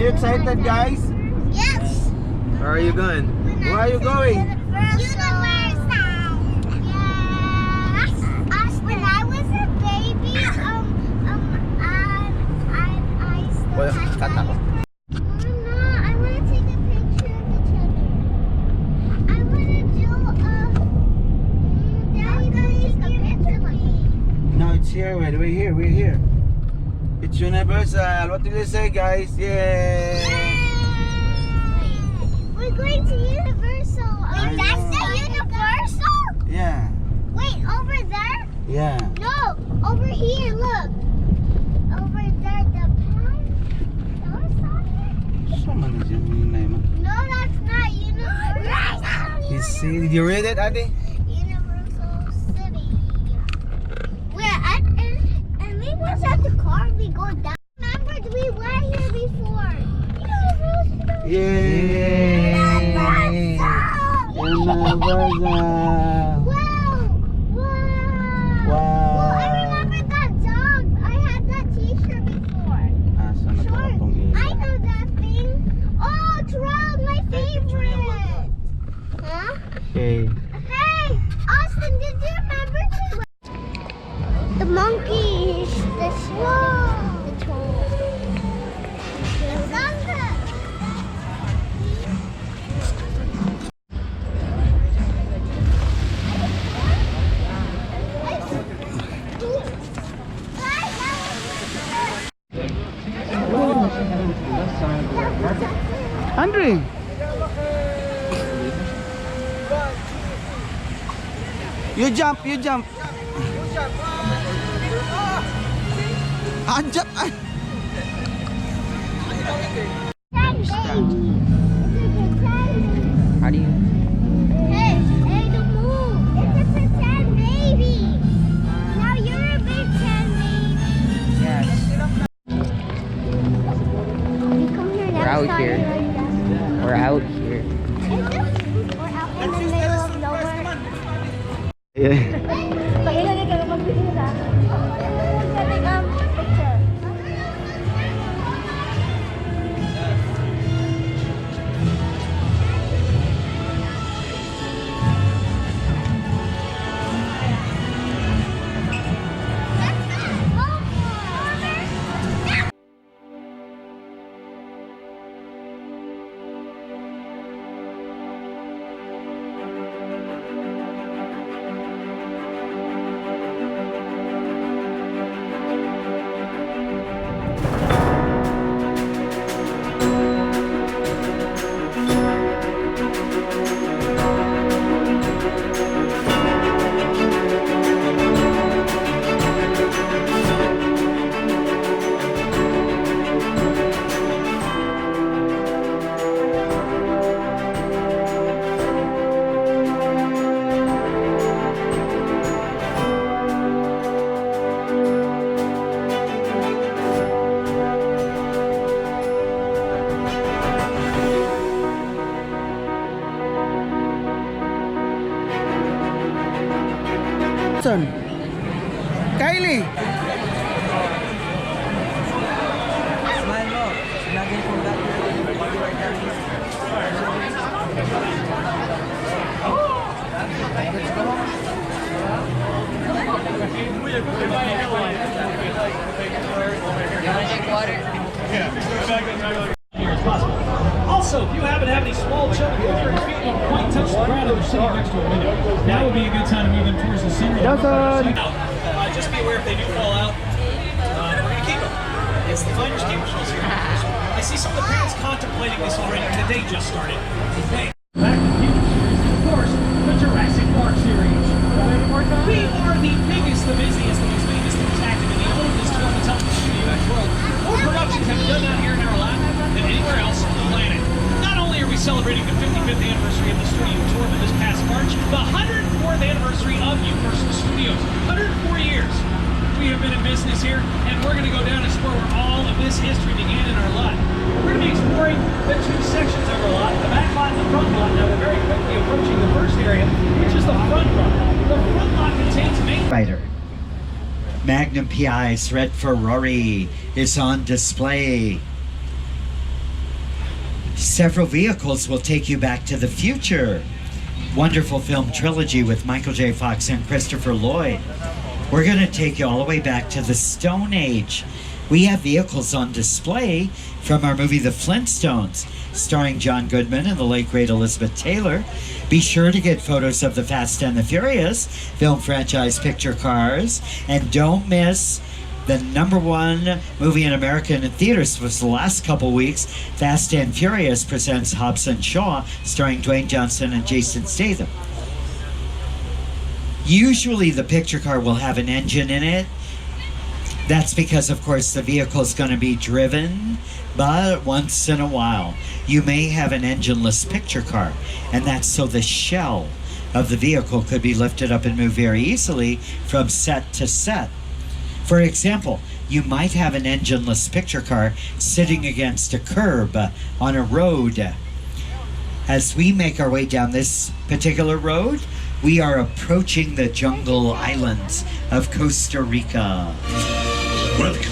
you excited, guys? Yes. Where are you going? Where are you going? Universal. Yes. When I was a baby, Wala, cut ako. Mama, I want to take a picture of each other. I want to do Daddy, please take a picture of me. No, it's here. Wait, we're here. We're here. It's Universal. What did you say, guys? Yay! We're going to Universal. I That's know. the Universal? Yeah. Wait, over there? Yeah. No, over here, look. Over there, the pound. Someone is in No, that's not Universal. You see? Did you read it, Adi? Universal City. And we was at the car, we go down. Remember, we were here before. Universal. Yay! Universal. Wow! Wow! Wow. Well, I remember that dog. I had that t-shirt before. Asa na Sure. itong I know that thing. Oh, Troll, my favorite. Huh? Okay. Hey, Austin, did you remember to... The monkeys, the troll. The troll. The Santa. Andre! You jump, you jump. Jump. How do you? Hey, don't move. It's a pretend baby. Now you're a pretend baby. Yes. Come here, We're out here. We're out here. We're out in the middle of nowhere. Yeah. Son. Kylie. Smile mo. Lagi po Also, if you happen to have any small children who don't quite touch the ground and they're sitting next to a window, now would be a good time to move them towards the center. Just be aware if they do fall out, we're going to keep them. It's the Finders Keepers rules here. I see some of the parents contemplating this already, and the day just started. Hey, back to the Future series, and of course, the Jurassic Park series. We are the biggest, the busiest, the most famous, the most active, and the oldest film-to-television studio in the world. More productions have been done out here in our lap than anywhere else on the planet. Not only are we celebrating the 55th anniversary of the studio tour this past March, the 104th anniversary of Universal Studios. 104 years we have been in business here, and we're going to go down and explore where all of this history began in our lot. We're going to be exploring the two sections of our lot, the back lot and the front lot. Now we're very quickly approaching the first area, which is the front lot. The front lot contains main... Rider. Magnum PI's Red Ferrari is on display. Several vehicles will take you back to the future. Wonderful film trilogy with Michael J. Fox and Christopher Lloyd. We're going to take you all the way back to the Stone Age. We have vehicles on display from our movie The Flintstones, starring John Goodman and the late great Elizabeth Taylor. Be sure to get photos of the Fast and the Furious film franchise picture cars, and don't miss the #1 movie in America in theaters for the last couple weeks. Fast and Furious presents Hobbs and Shaw, starring Dwayne Johnson and Jason Statham. Usually the picture car will have an engine in it. That's because, of course, the vehicle is going to be driven, but once in a while you may have an engineless picture car, and that's so the shell of the vehicle could be lifted up and moved very easily from set to set. For example, you might have an engineless picture car sitting against a curb on a road. As we make our way down this particular road, we are approaching the jungle islands of Costa Rica. Welcome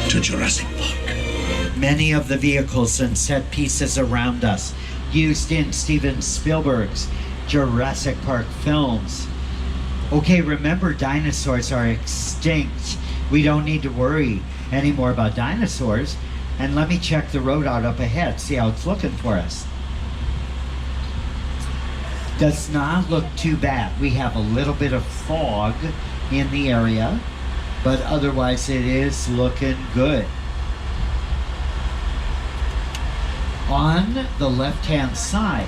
to Jurassic Park. Many of the vehicles and set pieces around us used in Steven Spielberg's Jurassic Park films. Okay, remember, dinosaurs are extinct. We don't need to worry anymore about dinosaurs. And let me check the road out up ahead, see how it's looking for us. Does not look too bad. We have a little bit of fog in the area, but otherwise it is looking good. On the left-hand side,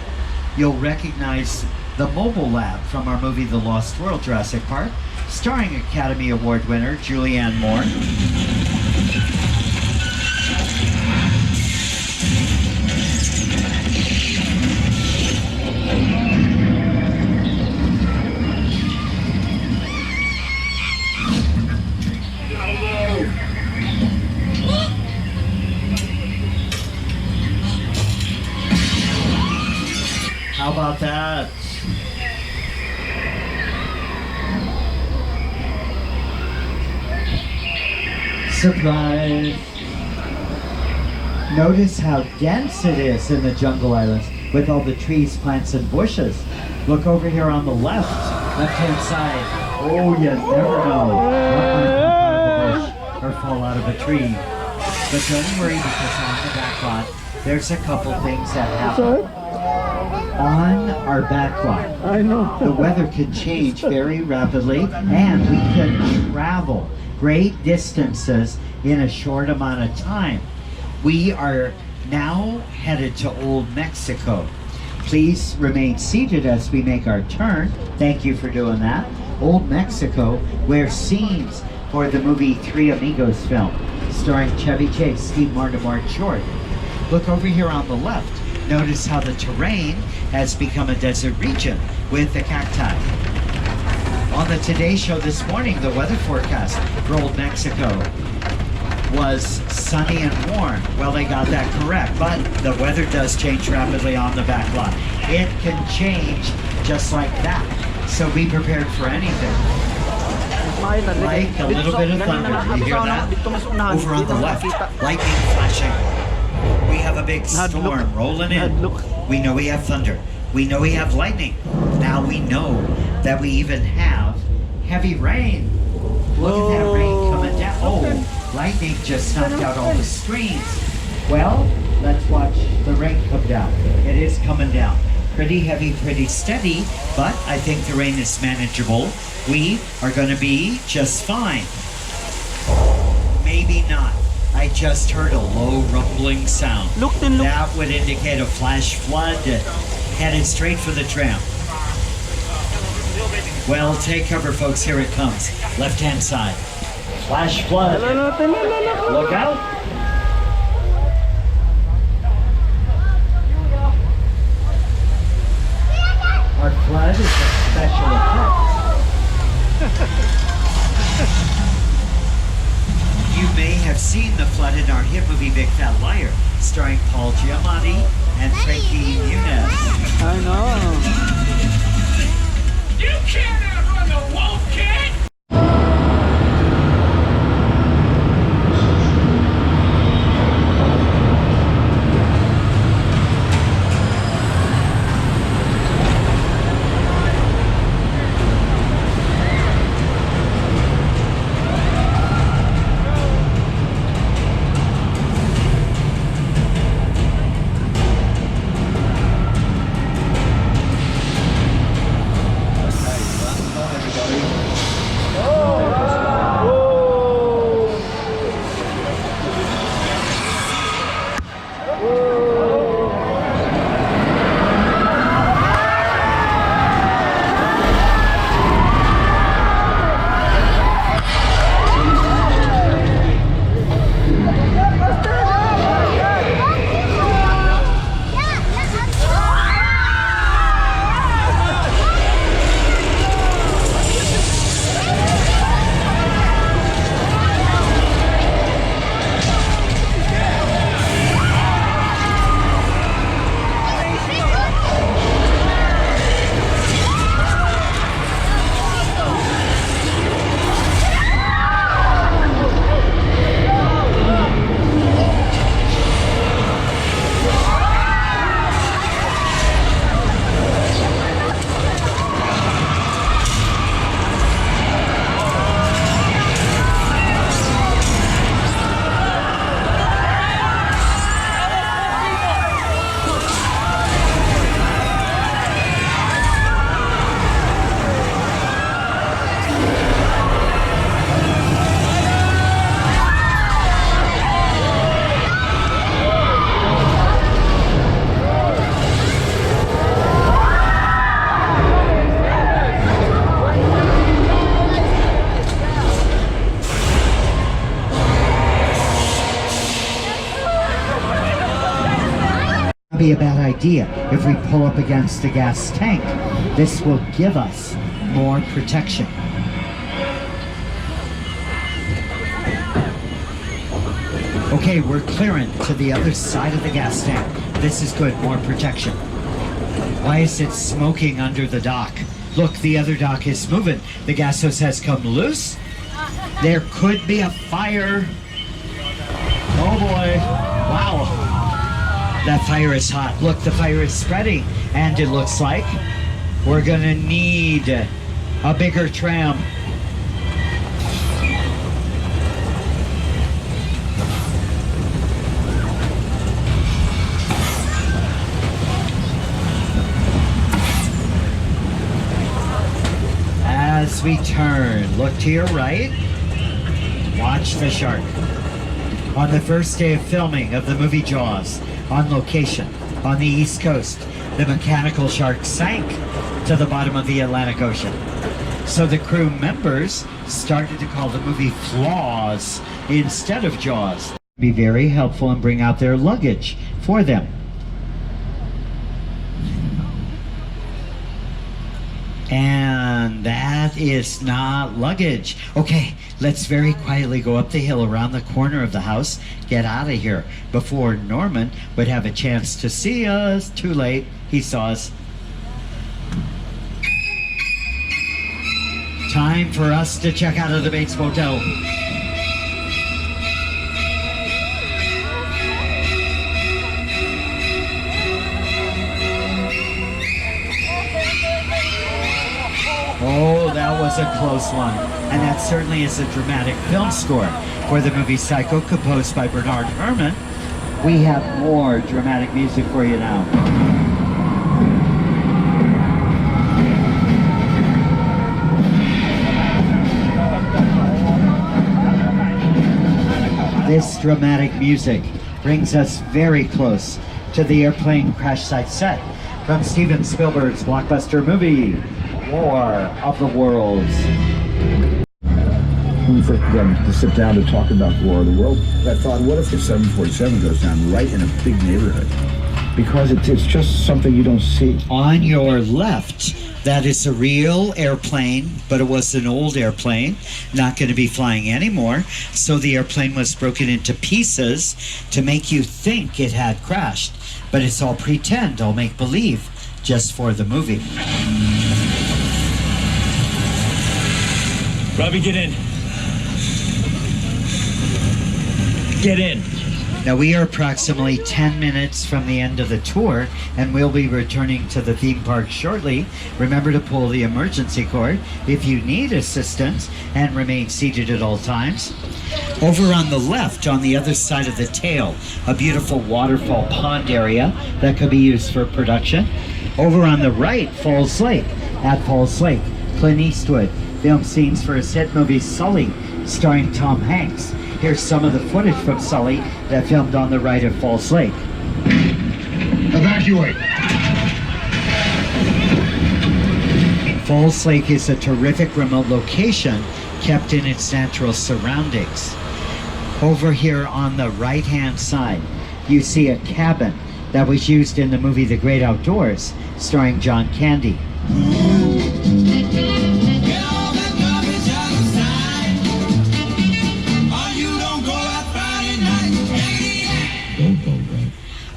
you'll recognize the mobile lab from our movie The Lost World, Jurassic Park, starring Academy Award winner Julianne Moore. How about that? Surprise! Notice how dense it is in the jungle islands with all the trees, plants, and bushes. Look over here on the left-hand side. Oh, you never know what might come out of a bush or fall out of a tree. But don't worry, because on the back lot, there's a couple things that happen. On our back lot, the weather can change very rapidly, and we can travel great distances in a short amount of time. We are now headed to Old Mexico. Please remain seated as we make our turn. Thank you for doing that. Old Mexico, where scenes for the movie Three Amigos film, starring Chevy Chase, Steve Martin, and Martin Short. Look over here on the left. Notice how the terrain has become a desert region with the cacti. On the Today Show this morning, the weather forecast for Old Mexico was sunny and warm. Well, they got that correct, but the weather does change rapidly on the back lot. It can change just like that, so be prepared for anything. Like a little bit of thunder, you hear that? Over on the left, lightning flashing. We have a big storm rolling in. We know we have thunder. We know we have lightning. Now we know that we even have heavy rain. Look at that rain coming down. Oh, lightning just knocked out all the screens. Well, let's watch the rain come down. It is coming down. Pretty heavy, pretty steady, but I think the rain is manageable. We are going to be just fine. Maybe not. I just heard a low rumbling sound. That would indicate a flash flood headed straight for the tram. Well, take cover, folks. Here it comes. Left-hand side. Flash flood. Look out. Our flood is a special effect. You may have seen the flood in our hit movie Big Fat Liar, starring Paul Giamatti and Frankie Muniz. I know. You can't outrun the wolf, kid! Be a bad idea if we pull up against the gas tank. This will give us more protection. Okay, we're clearing to the other side of the gas tank. This is good, more protection. Why is it smoking under the dock? Look, the other dock is moving. The gas hose has come loose. There could be a fire. Oh boy, wow. That fire is hot. Look, the fire is spreading, and it looks like we're gonna need a bigger tram. As we turn, look to your right, watch the shark. On the first day of filming of the movie Jaws, on location, on the East Coast, the mechanical shark sank to the bottom of the Atlantic Ocean. So the crew members started to call the movie Flaws instead of Jaws. Be very helpful and bring out their luggage for them. And that is not luggage. Okay, let's very quietly go up the hill around the corner of the house, get out of here before Norman would have a chance to see us. Too late, he saw us. Time for us to check out of the Bates Motel. Oh, that was a close one. And that certainly is a dramatic film score for the movie Psycho, composed by Bernard Herrmann. We have more dramatic music for you now. This dramatic music brings us very close to the airplane crash site set from Steven Spielberg's blockbuster movie, War of the Worlds. When we first began to sit down to talk about War of the Worlds, I thought, what if the 747 goes down right in a big neighborhood? Because it's just something you don't see. On your left, that is a real airplane, but it was an old airplane, not going to be flying anymore. So the airplane was broken into pieces to make you think it had crashed. But it's all pretend, all make-believe, just for the movie. Robbie, get in. Get in. Now we are approximately 10 minutes from the end of the tour, and we'll be returning to the theme park shortly. Remember to pull the emergency cord if you need assistance, and remain seated at all times. Over on the left, on the other side of the tail, a beautiful waterfall pond area that could be used for production. Over on the right, Falls Lake. At Falls Lake, Clint Eastwood filmed scenes for his hit movie Sully, starring Tom Hanks. Here's some of the footage from Sully that filmed on the right of Falls Lake. Evacuate! Falls Lake is a terrific remote location kept in its natural surroundings. Over here on the right-hand side, you see a cabin that was used in the movie The Great Outdoors, starring John Candy.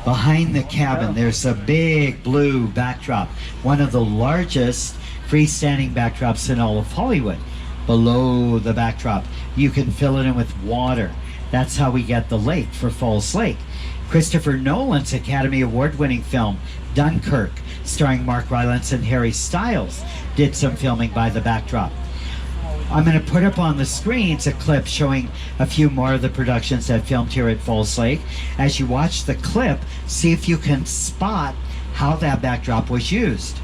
Behind the cabin, there's a big blue backdrop, one of the largest freestanding backdrops in all of Hollywood. Below the backdrop, you can fill it in with water. That's how we get the lake for Falls Lake. Christopher Nolan's Academy Award-winning film, Dunkirk, starring Mark Rylance and Harry Styles, did some filming by the backdrop. I'm going to put up on the screens a clip showing a few more of the productions that filmed here at Falls Lake. As you watch the clip, see if you can spot how that backdrop was used.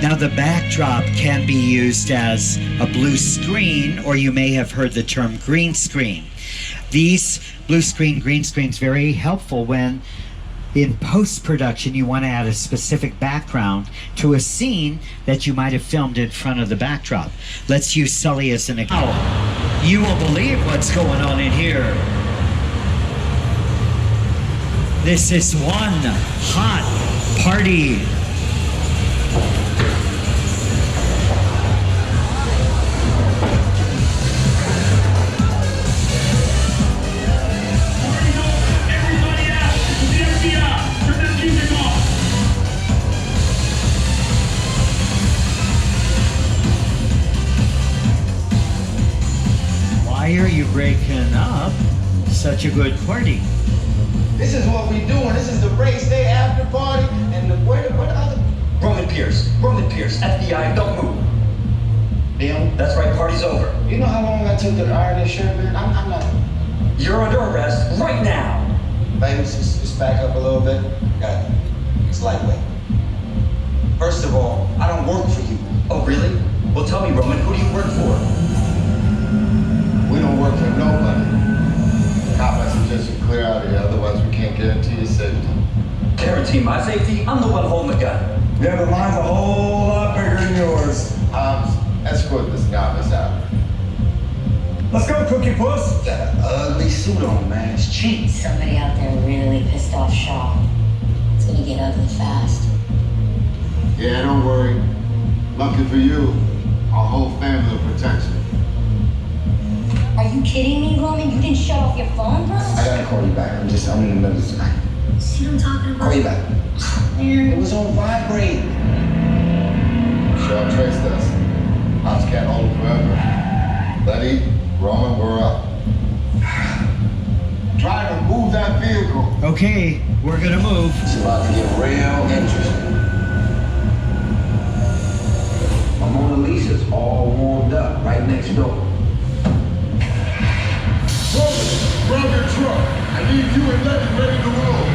Now the backdrop can be used as a blue screen, or you may have heard the term green screen. These blue screen, green screens, very helpful when in post-production you want to add a specific background to a scene that you might have filmed in front of the backdrop. Let's use Sully as an example. You will believe what's going on in here. This is one hot party. Why are you breaking up such a good party? This is what we doing. This is the race day after party, and where the other? Roman Pierce, FBI, don't move. Damn. That's right, party's over. You know how long I took to iron this shirt, man? I'm not. You're under arrest right now. Baby, just back up a little bit. Got it. It's lightweight. First of all, I don't work for you. Oh, really? Well, tell me, Roman, who do you work for? We don't work for nobody. Cop, I suggest you clear out of here, otherwise we can't guarantee your safety. Guarantee my safety? I'm the one holding the gun. Yeah, but mine's a whole lot bigger than yours. Escort this novice out. Let's go, Cookie Puss. Got an ugly suit on, man. It's cheap. Somebody out there really pissed off Shaw. It's gonna get ugly fast. Yeah, don't worry. Lucky for you, our whole family will protect you. Are you kidding me, Roman? You didn't shut off your phone, bro? I gotta call you back. I'm in the middle of tonight. See what I'm talking about? Call you back. Man. It was on vibrate. Shaw traced us. Ops can't hold it forever. Letty, Roman, we're up. Try to move that vehicle. Okay, we're gonna move. It's about to get real interesting. My Mona Lisa's all warmed up right next door. Roman, grab your truck. I need you and Letty ready to roll.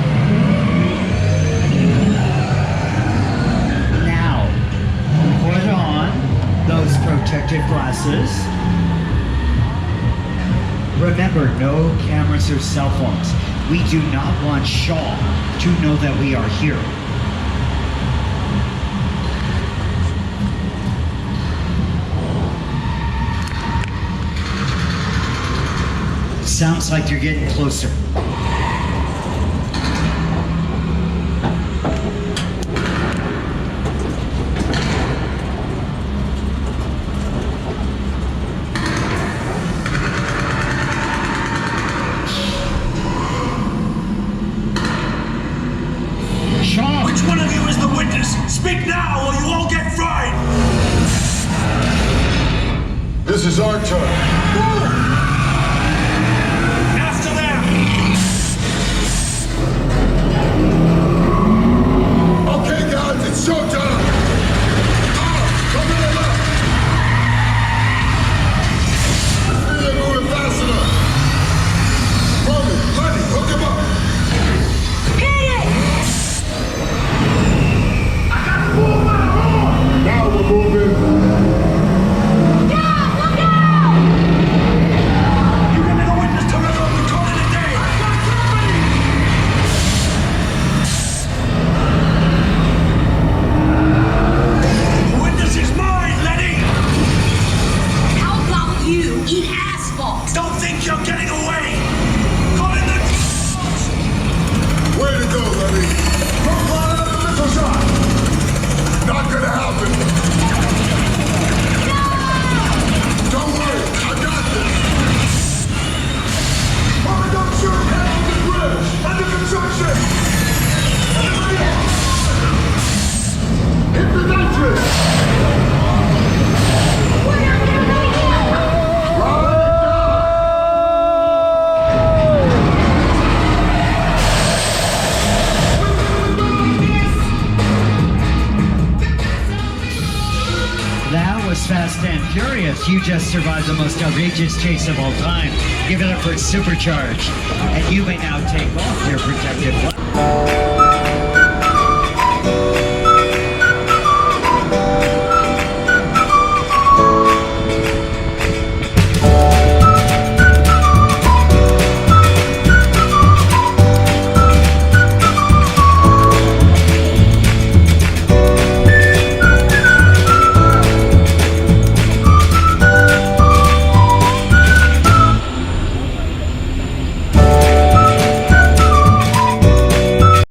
Now, put on those protective glasses. Remember, no cameras or cell phones. We do not want Shaw to know that we are here. Sounds like you're getting closer. Shaw! Which one of you is the witness? Speak now or you all get fried! This is our turn. After them! Okay, guys, it's showtime. Come to the left. They're moving fast enough. Roman, Letty, hook him up. Now we're moving. You give me the witness to River, we call it a day! The witness is mine, Letty! How about you eat asphalt? Don't think you're getting away! Call it the... Way to go, Letty. Don't line up the missile shot! Not gonna happen. Don't worry, I got this. Roman, don't shoot! Head on the bridge! Under construction! Hit the nitrous. That was Fast and Furious. You just survived the most outrageous chase of all time. Give it up for Supercharged. And you may now take off your protective glasses.